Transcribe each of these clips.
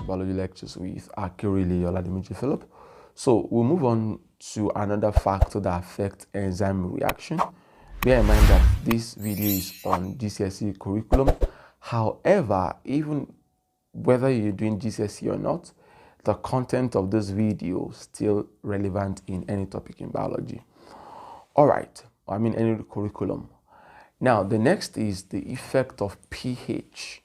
biology lectures with Akirili Oladimiji Philip. So we'll move on to another factor that affects enzyme reaction. Bear in mind that this video is on GCSE curriculum. However, even whether you're doing GCSE or not, the content of this video is still relevant in any topic in biology. All right, I mean any curriculum. Now, the next is the effect of pH.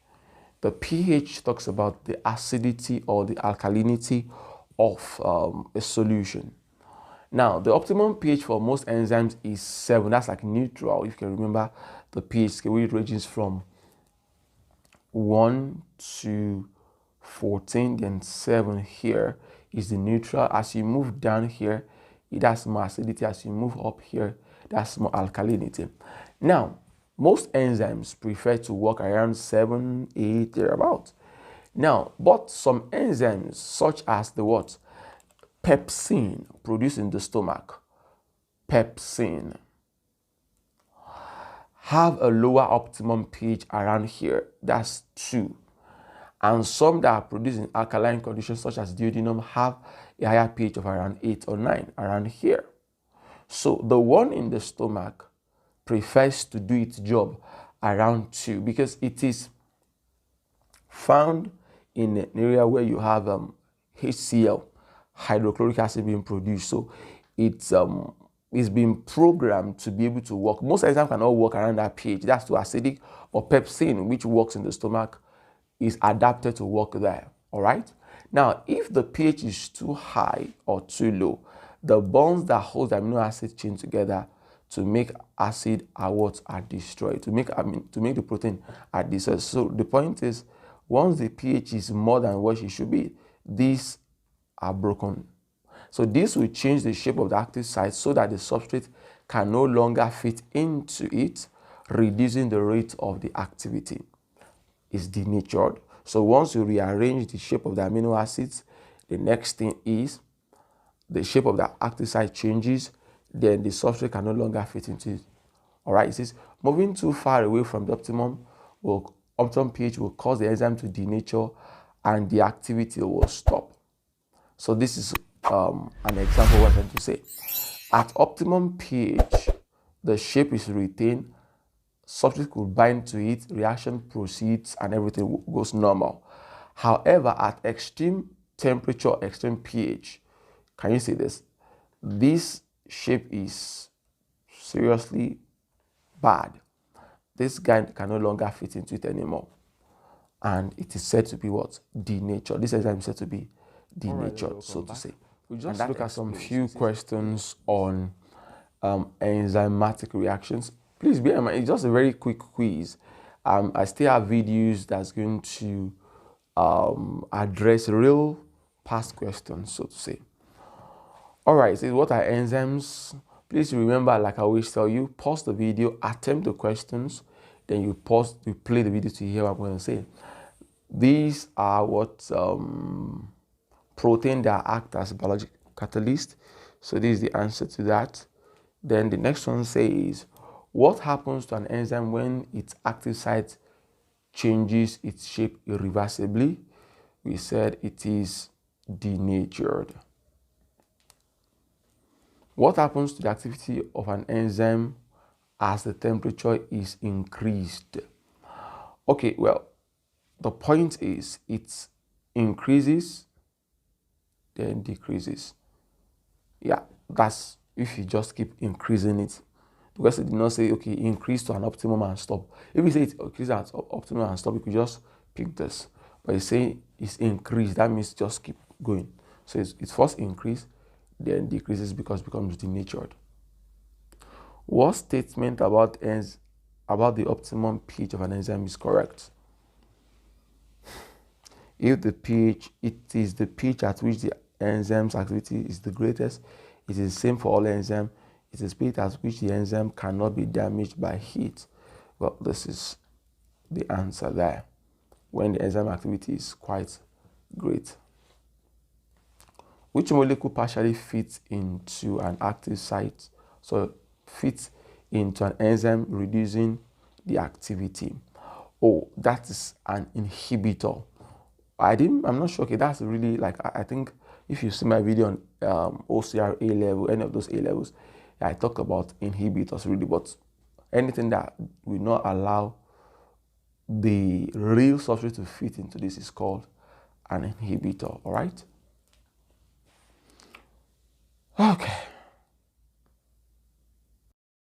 The pH talks about the acidity or the alkalinity of a solution. Now, the optimum pH for most enzymes is 7. That's like neutral. If you can remember the pH scale, it ranges from 1 to 14, then 7 here is the neutral. As you move down here, it has more acidity. As you move up here, that's more alkalinity. Now, most enzymes prefer to work around 7, 8, thereabout. Now, but some enzymes, such as the what? Pepsin, produced in the stomach, pepsin, have a lower optimum pH around here. That's 2. And some that are produced in alkaline conditions, such as duodenum, have a higher pH of around 8 or 9, around here. So the one in the stomach prefers to do its job around 2 because it is found in an area where you have HCl, hydrochloric acid, being produced. So it's been programmed to be able to work. Most enzymes cannot work around that pH. That's too acidic. Or pepsin, which works in the stomach, is adapted to work there. All right. Now, if the pH is too high or too low, the bonds that hold the amino acid chain together to make acid are destroyed. To make the protein are destroyed. So the point is, once the pH is more than what it should be, these are broken. So this will change the shape of the active site so that the substrate can no longer fit into it, reducing the rate of the activity. It's denatured. So once you rearrange the shape of the amino acids, the next thing is the shape of the active site changes, then the substrate can no longer fit into it. All right, it says moving too far away from the optimum pH will cause the enzyme to denature and the activity will stop. So this is an example of what I'm trying to say. At optimum pH, the shape is retained, substrate could bind to it, reaction proceeds, and everything goes normal. However, at extreme temperature, extreme pH, can you see this? This shape is seriously bad. This guy can no longer fit into it anymore. And it is said to be what? Denatured. This enzyme is said to be denatured, right, so to say. We just look at some few questions on enzymatic reactions. Please bear in mind, it's just a very quick quiz. I still have videos that's going to address real past questions, so to say. All right, so what are enzymes? Please remember, like I always tell you, pause the video, attempt the questions, then you play the video to hear what I'm going to say. These are what protein that act as biological catalyst. So this is the answer to that. Then the next one says, what happens to an enzyme when its active site changes its shape irreversibly? We said it is denatured. What happens to the activity of an enzyme as the temperature is increased? Okay, well, the point is it increases, then decreases. Yeah, that's if you just keep increasing it. Because it did not say, okay, increase to an optimum and stop. If you say it increases at optimum and stop, you could just pick this. But you say it's increased, that means just keep going. So it's first increase, then decreases because it becomes denatured. What statement about the optimum pH of an enzyme is correct? If the pH, it is the pH at which the enzyme's activity is the greatest, it is the same for all enzymes. It is pH at which the enzyme cannot be damaged by heat. Well, this is the answer there, when the enzyme activity is quite great. Which molecule partially fits into an active site? So fits into an enzyme, reducing the activity. Oh, that is an inhibitor. I'm not sure. Okay, that's really like, I think if you see my video on OCR A level, any of those A levels, I talked about inhibitors really, but anything that will not allow the real substrate to fit into this is called an inhibitor. All right. Okay.